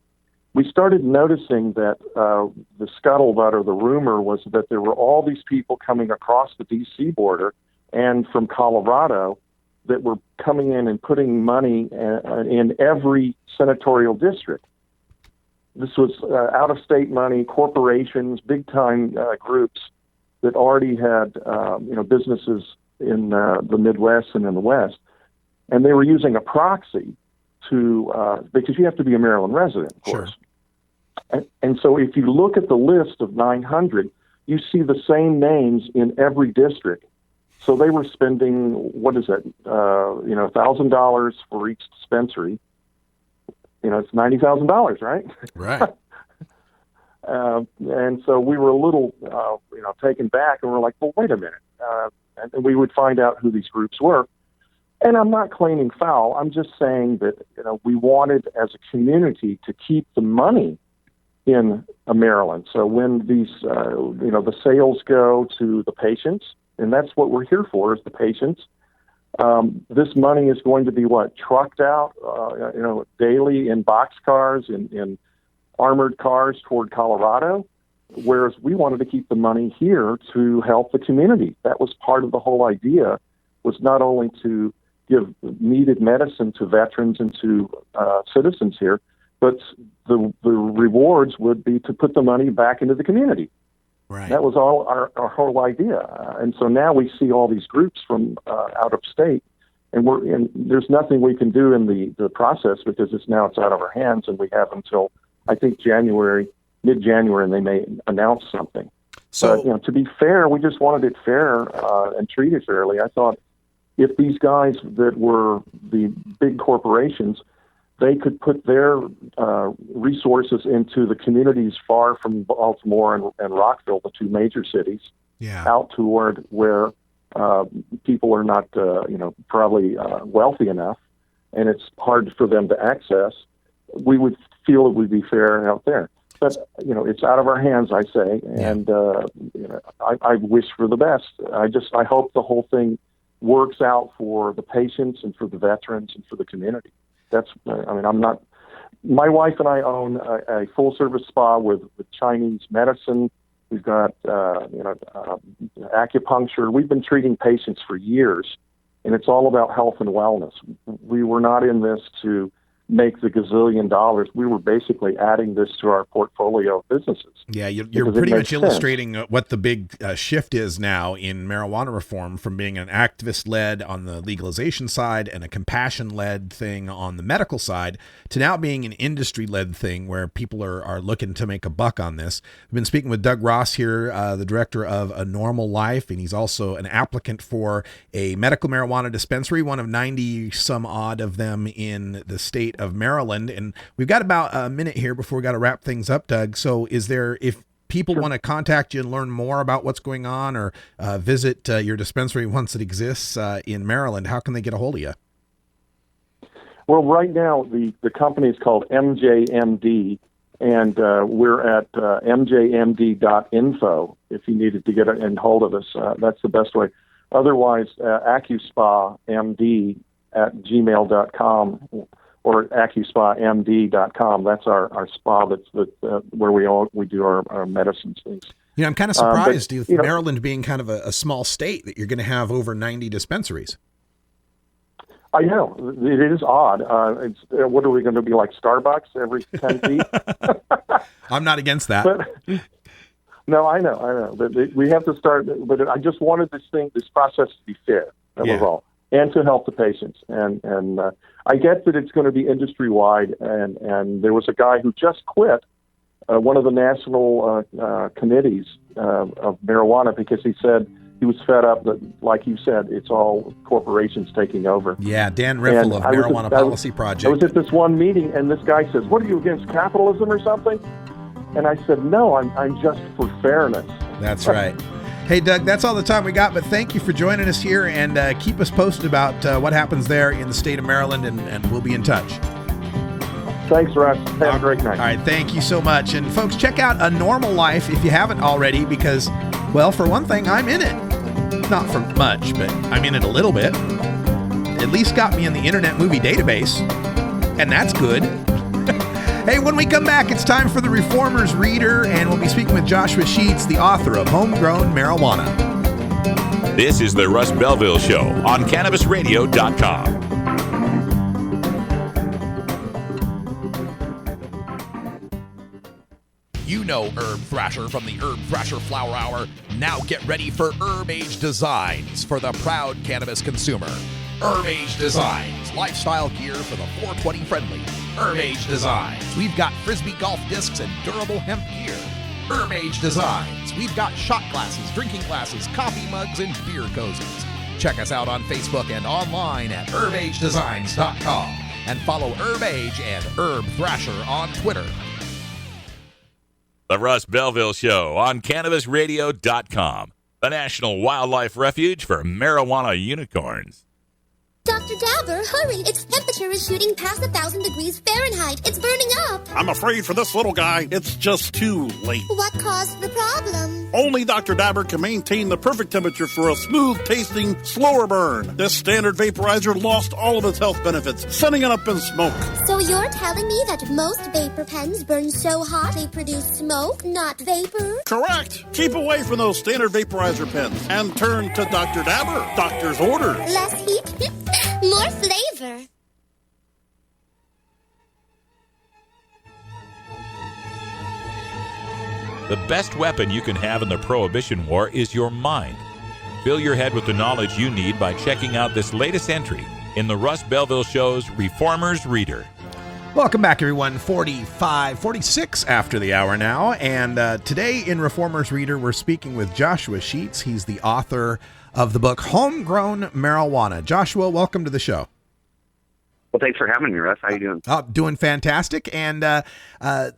We started noticing that the scuttlebutt, or the rumor, was that there were all these people coming across the D.C. border and from Colorado that were coming in and putting money in every senatorial district. This was out-of-state money, corporations, big-time groups that already had businesses in the Midwest and in the West, and they were using a proxy because you have to be a Maryland resident, of course. Sure. And so if you look at the list of 900, you see the same names in every district. So they were spending, $1,000 for each dispensary. It's $90,000, right? Right. And so we were a little, taken back, and we're like, well, wait a minute. And we would find out who these groups were. And I'm not claiming foul. I'm just saying that, we wanted as a community to keep the money in Maryland. So when these, the sales go to the patients, and that's what we're here for, is the patients. This money is going to be trucked out, daily in boxcars, in armored cars toward Colorado, whereas we wanted to keep the money here to help the community. That was part of the whole idea, was not only to give needed medicine to veterans and to citizens here, but the rewards would be to put the money back into the community. Right. That was all our whole idea. And so now we see all these groups from out of state, and there's nothing we can do in the process, because it's out of our hands, and we have until, I think, mid-January, and they may announce something. So, but, to be fair, we just wanted it fair and treated fairly. I thought if these guys that were the big corporations, they could put their resources into the communities far from Baltimore and Rockville, the two major cities, out toward where people are not, probably wealthy enough, and it's hard for them to access. We would feel it would be fair out there. But, it's out of our hands, I say, and I wish for the best. I hope the whole thing works out for the patients and for the veterans and for the community. My wife and I own a full-service spa with Chinese medicine, We've got acupuncture. We've been treating patients for years, and it's all about health and wellness. We were not in this to make the gazillion dollars. We were basically adding this to our portfolio of businesses. Yeah, you're pretty much illustrating what the big shift is now in marijuana reform, from being an activist-led on the legalization side and a compassion-led thing on the medical side to now being an industry-led thing where people are looking to make a buck on this. We've been speaking with Doug Ross here, the director of A Normal Life, and he's also an applicant for a medical marijuana dispensary, one of 90 some odd of them in the state of Maryland. And we've got about a minute here before we got to wrap things up, Doug. So is there, if people want to contact you and learn more about what's going on, or visit your dispensary once it exists in Maryland, how can they get a hold of you? Well, right now, the company is called MJMD, and we're at mjmd.info if you needed to get in hold of us. That's the best way. Otherwise, AcuSpaMD at gmail.com or AcuSpaMD.com. That's our spa. That's where we do our medicines things. I'm kind of surprised with Maryland being kind of a small state that you're going to have over 90 dispensaries. I know. It is odd. What are we going to be, like Starbucks every 10 feet? I'm not against that. No, I know. But we have to start. But I just wanted this process to be fair. That was all, and to help the patients. And I get that it's going to be industry wide. And there was a guy who just quit one of the national committees of marijuana because he said he was fed up that, like you said, it's all corporations taking over. Yeah, Dan Riffle of Marijuana Policy Project. I was at this one meeting, and this guy says, "What are you, against capitalism or something?" And I said, "No, I'm just for fairness." That's right. Hey, Doug, that's all the time we got, but thank you for joining us here, and keep us posted about what happens there in the state of Maryland, and we'll be in touch. Thanks, Russ. Have a great night. All right, thank you so much. And folks, check out A Normal Life if you haven't already, because, well, for one thing, I'm in it. Not for much, but I'm in it a little bit. At least got me in the Internet Movie Database, and that's good. Hey, when we come back, it's time for the Reformer's Reader, and we'll be speaking with Joshua Sheets, the author of Homegrown Marijuana. This is the Russ Belville Show on CannabisRadio.com. You know Herb Thrasher from the Herb Thrasher Flower Hour. Now get ready for Herb Age Designs for the proud cannabis consumer. Herb Age Designs, lifestyle gear for the 420 friendly. Herb Age Designs, we've got Frisbee golf discs and durable hemp gear. Herb Age Designs, we've got shot glasses, drinking glasses, coffee mugs, and beer cozies. Check us out on Facebook and online at herbagedesigns.com. And follow Herb Age and Herb Thrasher on Twitter. The Russ Belville Show on CannabisRadio.com, the national wildlife refuge for marijuana unicorns. Dr. Dabber, hurry! Its temperature is shooting past 1,000 degrees Fahrenheit. It's burning up. I'm afraid for this little guy, it's just too late. What caused the problem? Only Dr. Dabber can maintain the perfect temperature for a smooth-tasting, slower burn. This standard vaporizer lost all of its health benefits, sending it up in smoke. So you're telling me that most vapor pens burn so hot they produce smoke, not vapor? Correct. Keep away from those standard vaporizer pens and turn to Dr. Dabber. Doctor's orders. Less heat, more flavor. The best weapon you can have in the Prohibition War is your mind. Fill your head with the knowledge you need by checking out this latest entry in the Russ Belville Show's Reformer's Reader. Welcome back, everyone. 46 after the hour now. And today in Reformer's Reader, we're speaking with Joshua Sheets. He's the author of the book Homegrown Marijuana. Joshua, welcome to the show. Well, thanks for having me, Russ. How you doing? Doing fantastic, and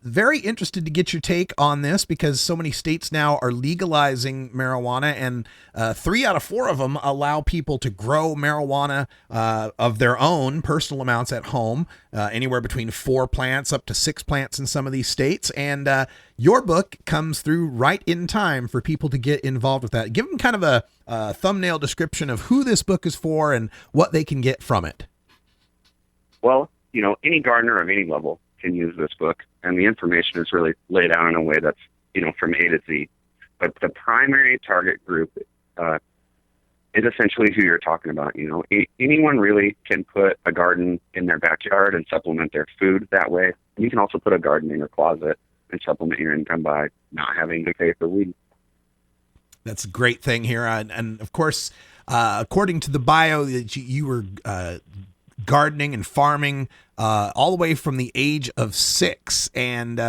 very interested to get your take on this because so many states now are legalizing marijuana, and 3 out of 4 of them allow people to grow marijuana of their own, personal amounts at home, anywhere between 4 plants up to 6 plants in some of these states. And your book comes through right in time for people to get involved with that. Give them kind of a thumbnail description of who this book is for and what they can get from it. Well, any gardener of any level can use this book, and the information is really laid out in a way that's, from A to Z. But the primary target group is essentially who you're talking about. Anyone really can put a garden in their backyard and supplement their food that way. And you can also put a garden in your closet and supplement your income by not having to pay for weed. That's a great thing here. And of course, according to the bio, that you were gardening and farming all the way from the age of 6. And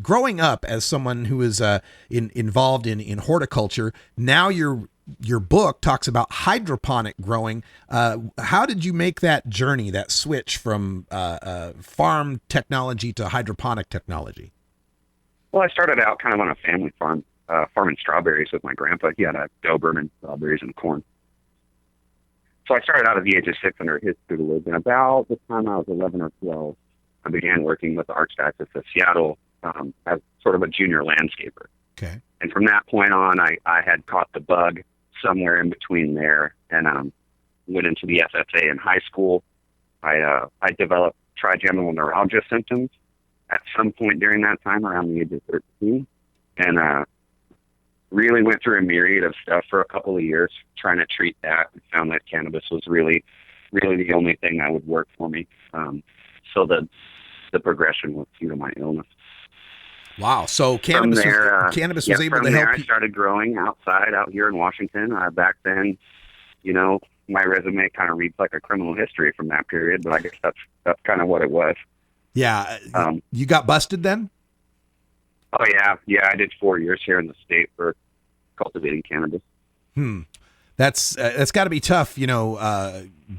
growing up as someone who is involved in horticulture, now your book talks about hydroponic growing. How did you make that journey, that switch from farm technology to hydroponic technology? Well, I started out kind of on a family farm, farming strawberries with my grandpa. He had a Doberman, strawberries, and corn. So I started out at the age of 6 under his tutelage, and about the time I was 11 or 12, I began working with the Archdiocese of Seattle as sort of a junior landscaper. Okay. And from that point on, I had caught the bug somewhere in between there, and went into the FFA in high school. I developed trigeminal neuralgia symptoms at some point during that time, around the age of 13, and really went through a myriad of stuff for a couple of years trying to treat that, and found that cannabis was really the only thing that would work for me. So the progression was due to my illness. Wow. So cannabis was able to help you. I started growing outside out here in Washington. Back then, my resume kind of reads like a criminal history from that period, but I guess that's kind of what it was. Yeah. You got busted then? Oh, yeah. Yeah, I did 4 years here in the state for cultivating cannabis. That's got to be tough,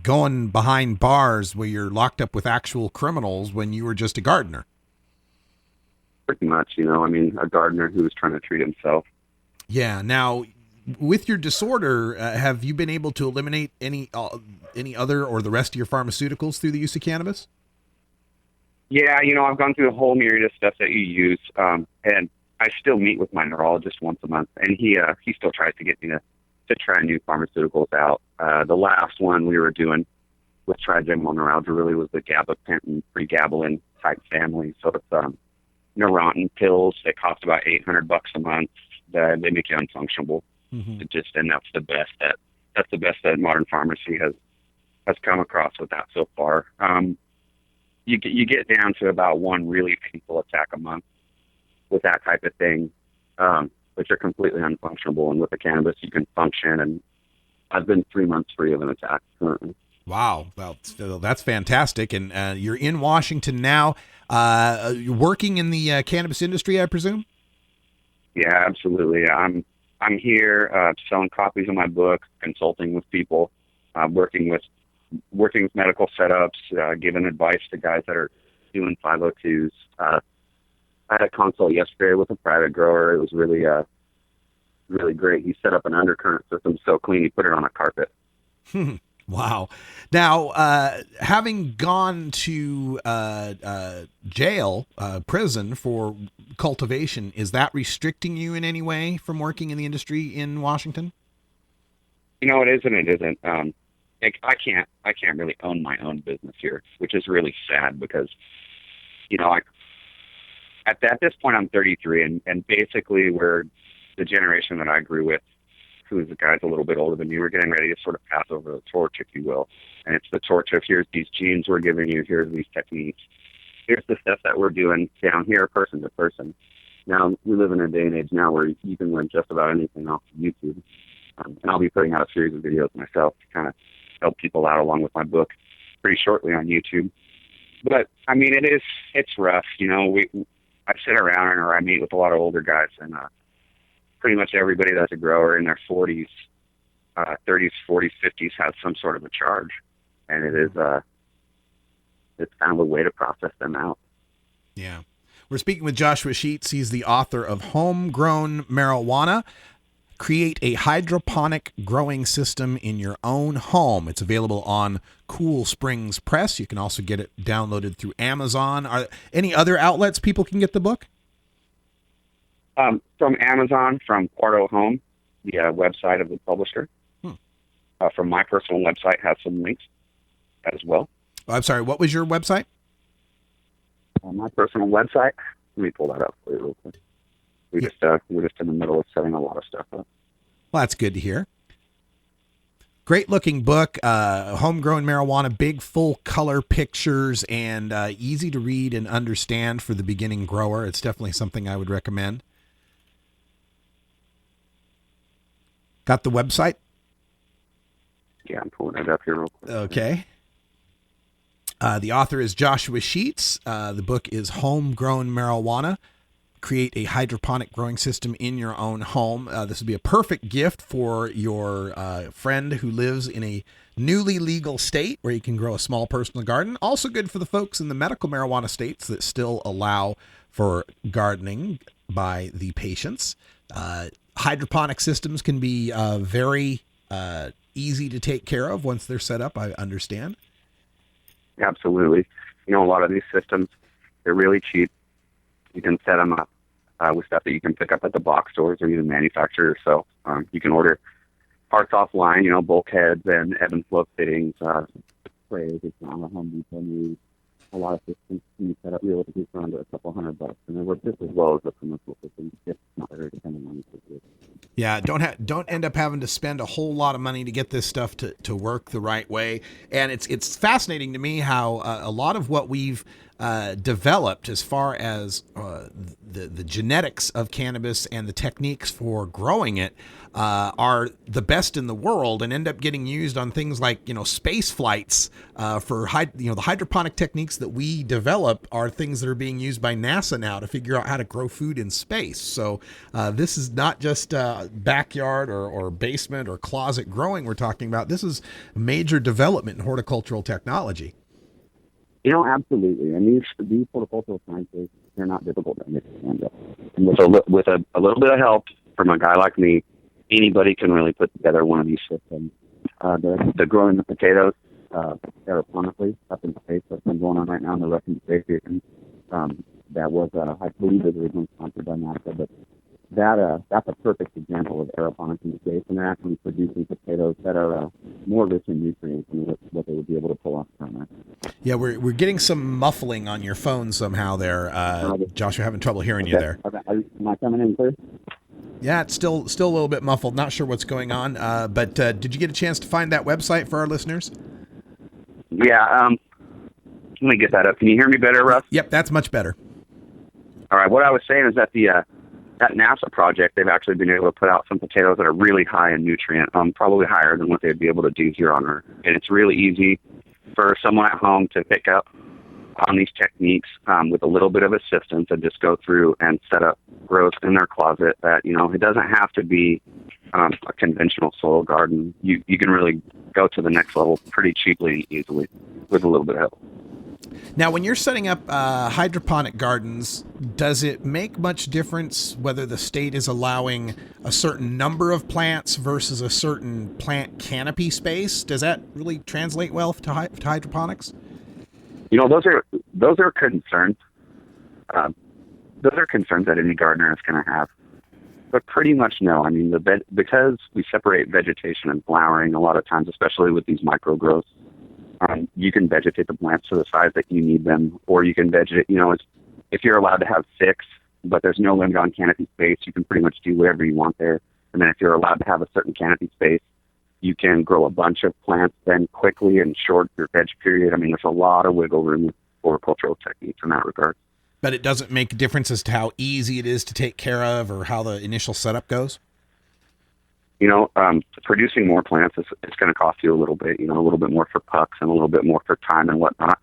going behind bars where you're locked up with actual criminals when you were just a gardener. Pretty much, a gardener who was trying to treat himself. Yeah. Now, with your disorder, have you been able to eliminate any other or the rest of your pharmaceuticals through the use of cannabis? Yeah, I've gone through a whole myriad of stuff that you use, and I still meet with my neurologist once a month, and he still tries to get me to try new pharmaceuticals out. The last one we were doing with trigeminal neuralgia really was the gabapentin, pregabalin type family. So it's Neurontin pills. They cost about $800 a month. They make you unfunctionable. Mm-hmm. And that's the best that modern pharmacy has come across with that so far. You get down to about one really painful attack a month with that type of thing, but you're completely unfunctionable. And with the cannabis, you can function. And I've been 3 months free of an attack currently. Wow. Well, that's fantastic. And you're in Washington now. You're working in the cannabis industry, I presume? Yeah, absolutely. I'm here selling copies of my book, consulting with people, working with medical setups, giving advice to guys that are doing 502s. I had a consult yesterday with a private grower. It was really great. He set up an undercurrent system so clean he put it on a carpet. Wow. Now, having gone to jail, prison for cultivation, is that restricting you in any way from working in the industry in Washington? It is and it isn't. I can't really own my own business here, which is really sad because, at this point I'm 33, and basically we're the generation that I grew with, who's the guys a little bit older than me. We're getting ready to sort of pass over the torch, if you will. And it's the torch of here's these genes we're giving you, here's these techniques, here's the stuff that we're doing down here, person to person. Now, we live in a day and age now where you can learn just about anything off of YouTube. And I'll be putting out a series of videos myself to kind of help people out along with my book pretty shortly on YouTube. But, it's rough. I sit around or I meet with a lot of older guys, and pretty much everybody that's a grower in their 40s, 30s, 40s, 50s has some sort of a charge. And it is, it's kind of a way to process them out. Yeah. We're speaking with Joshua Sheets. He's the author of Homegrown Marijuana. Create a hydroponic growing system in your own home. It's available on Cool Springs Press. You can also get it downloaded through Amazon. Are any other outlets people can get the book? From Amazon, from Quarto Home, the website of the publisher. From my personal website has some links as well. I'm sorry, what was your website? My personal website? Let me pull that up for you real quick. we're just in the middle of setting a lot of stuff up. Well, that's good to hear. Great looking book, Homegrown Marijuana, big full color pictures and easy to read and understand for the beginning grower. It's definitely something I would recommend. Got the website? Yeah, I'm pulling it up here real quick. Okay. The author is Joshua Sheets. The book is Homegrown Marijuana. Create a hydroponic growing system in your own home. This would be a perfect gift for your friend who lives in a newly legal state where you can grow a small personal garden. Also good for the folks in the medical marijuana states that still allow for gardening by the patients. Hydroponic systems can be very easy to take care of once they're set up, I understand. Absolutely. A lot of these systems, they're really cheap. You can set them up with stuff that you can pick up at the box stores or even manufacture yourself. You can order parts offline, bulkheads and ebb and flow fittings, sprays. It's on a Home Depot news. A lot of systems can be set up realistically for under a couple $100, and they work just as well as the commercial systems. It's not very dependent on the. Yeah, don't end up having to spend a whole lot of money to get this stuff to work the right way. And it's fascinating to me how a lot of what we've developed as far as the genetics of cannabis and the techniques for growing it are the best in the world and end up getting used on things like space flights for the hydroponic techniques that we develop are things that are being used by NASA now to figure out how to grow food in space. So this is not just backyard or basement or closet growing we're talking about. This is major development in horticultural technology. Absolutely. And these horticultural sciences, they're not difficult to understand. And with a little bit of help from a guy like me, anybody can really put together one of these systems. The growing the potatoes aeroponically up in space that's been going on right now in the Russian space station. That was, I believe, it was originally sponsored by NASA, but that's a perfect example of aeroponics in space, and they're actually producing potatoes that are more rich in nutrients than what they would be able to pull off from that. Yeah, we're getting some muffling on your phone somehow there, Josh. We're having trouble hearing you there. Okay. Am I coming in clear? Yeah, it's still a little bit muffled. Not sure what's going on. But did you get a chance to find that website for our listeners? Yeah. Let me get that up. Can you hear me better, Russ? Yep, that's much better. All right. What I was saying is that that NASA project, they've actually been able to put out some potatoes that are really high in nutrient, probably higher than what they'd be able to do here on Earth. And it's really easy for someone at home to pick up on these techniques with a little bit of assistance and just go through and set up growth in their closet that, it doesn't have to be a conventional soil garden. You can really go to the next level pretty cheaply and easily with a little bit of help. Now, when you're setting up hydroponic gardens, does it make much difference whether the state is allowing a certain number of plants versus a certain plant canopy space? Does that really translate well to hydroponics? Those are concerns. Those are concerns that any gardener is going to have. But pretty much no. I mean, because we separate vegetation and flowering a lot of times, especially with these micro growths, you can vegetate the plants to the size that you need them, or you can vegetate, if you're allowed to have 6, but there's no limit on canopy space, you can pretty much do whatever you want there. And then if you're allowed to have a certain canopy space, you can grow a bunch of plants then quickly and short your veg period. I mean, there's a lot of wiggle room with horticultural techniques in that regard. But it doesn't make a difference as to how easy it is to take care of or how the initial setup goes? Producing more plants it's going to cost you a little bit, a little bit more for pucks and a little bit more for time and whatnot.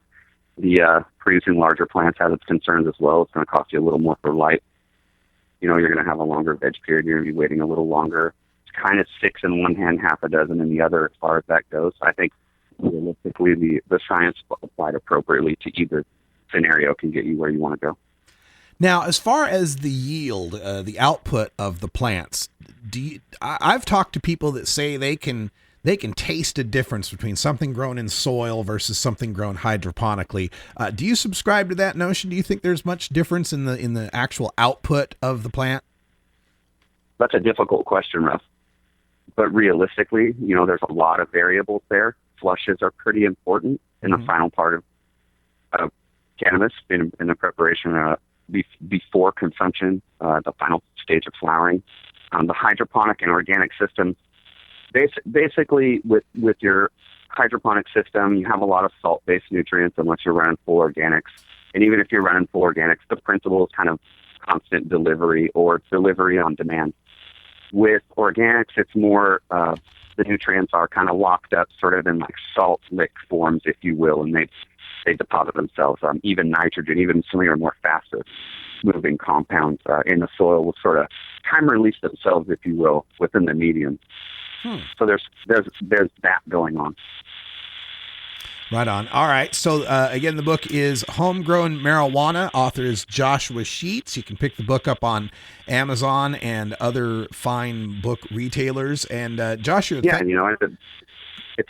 The producing larger plants has its concerns as well. It's going to cost you a little more for light. You're going to have a longer veg period. You're going to be waiting a little longer. It's kind of 6 in one hand, half a dozen in the other as far as that goes. I think realistically the science applied appropriately to either scenario can get you where you want to go. Now, as far as the yield, the output of the plants, I've talked to people that say they can taste a difference between something grown in soil versus something grown hydroponically. Do you subscribe to that notion? Do you think there's much difference in the actual output of the plant? That's a difficult question, Russ. But realistically, there's a lot of variables there. Flushes are pretty important in the final part of cannabis in the preparation before consumption, the final stage of flowering. The hydroponic and organic system, basically with your hydroponic system, you have a lot of salt-based nutrients unless you're running full organics. And even if you're running full organics, the principle is kind of constant delivery or delivery on demand. With organics, it's more the nutrients are kind of locked up sort of in like salt lick forms, if you will, and they deposit themselves. Even nitrogen, even some of your more faster moving compounds in the soil will sort of time release themselves, if you will, within the medium. So there's that going on. Right on. All right. So, again, the book is Homegrown Marijuana. Author is Joshua Sheets. You can pick the book up on Amazon and other fine book retailers. And Joshua... Yeah,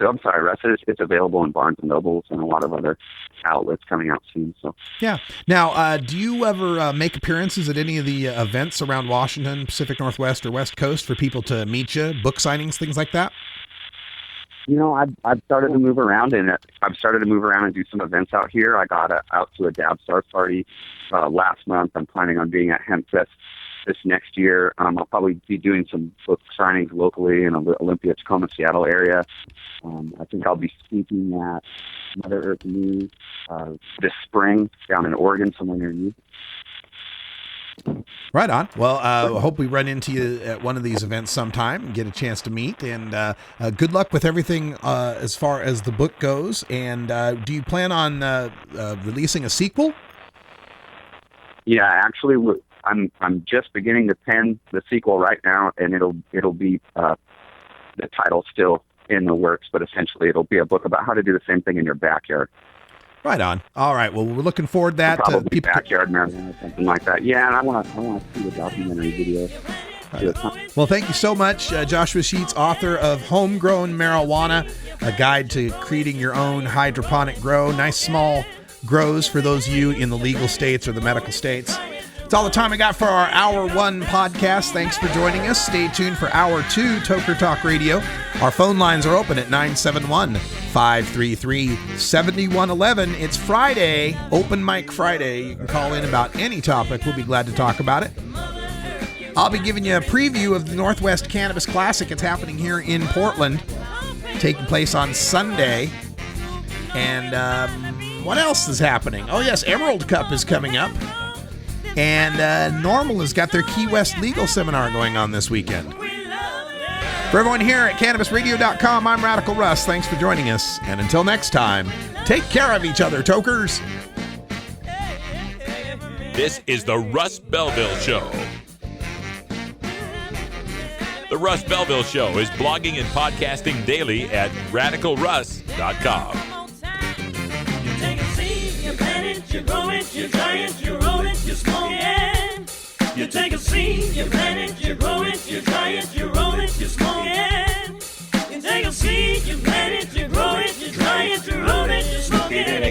I'm sorry, Russ. It's available in Barnes & Nobles and a lot of other outlets coming out soon. So yeah. Now, do you ever make appearances at any of the events around Washington, Pacific Northwest, or West Coast for people to meet you, book signings, things like that? I've started to move around, and I've started to move around and do some events out here. I got out to a Dab Stars party last month. I'm planning on being at HempFest this next year. I'll probably be doing some book signings locally in the Olympia, Tacoma, Seattle area. I think I'll be speaking at Mother Earth News this spring down in Oregon, somewhere near you. Right on. Well, I hope we run into you at one of these events sometime and get a chance to meet. And good luck with everything as far as the book goes. And do you plan on releasing a sequel? Yeah, actually, I'm just beginning to pen the sequel right now, and it'll be the title still in the works, but essentially it'll be a book about how to do the same thing in your backyard. Right on. All right. Well, we're looking forward to that. Probably backyard marijuana or something like that. Yeah, and I want to see the documentary video. Well, thank you so much, Joshua Sheets, author of Homegrown Marijuana, a guide to creating your own hydroponic grow. Nice small grows for those of you in the legal states or the medical states. That's all the time I got for our Hour 1 podcast. Thanks for joining us. Stay tuned for Hour 2 Toker Talk Radio. Our phone lines are open at 971-533-7111. It's Friday, Open Mic Friday. You can call in about any topic. We'll be glad to talk about it. I'll be giving you a preview of the Northwest Cannabis Classic. It's happening here in Portland, taking place on Sunday. And what else is happening? Oh, yes, Emerald Cup is coming up. And Normal has got their Key West Legal Seminar going on this weekend. For everyone here at CannabisRadio.com, I'm Radical Russ. Thanks for joining us. And until next time, take care of each other, tokers. This is the Russ Belville Show. The Russ Belville Show is blogging and podcasting daily at RadicalRuss.com. You grow it, you dry it, you roll it, you smoke it. You take a seed, you plant it, you grow it, you dry it, you roll it, you smoke it. You take a seed, you plant it, you grow it, you dry it, you roll it, you smoke it.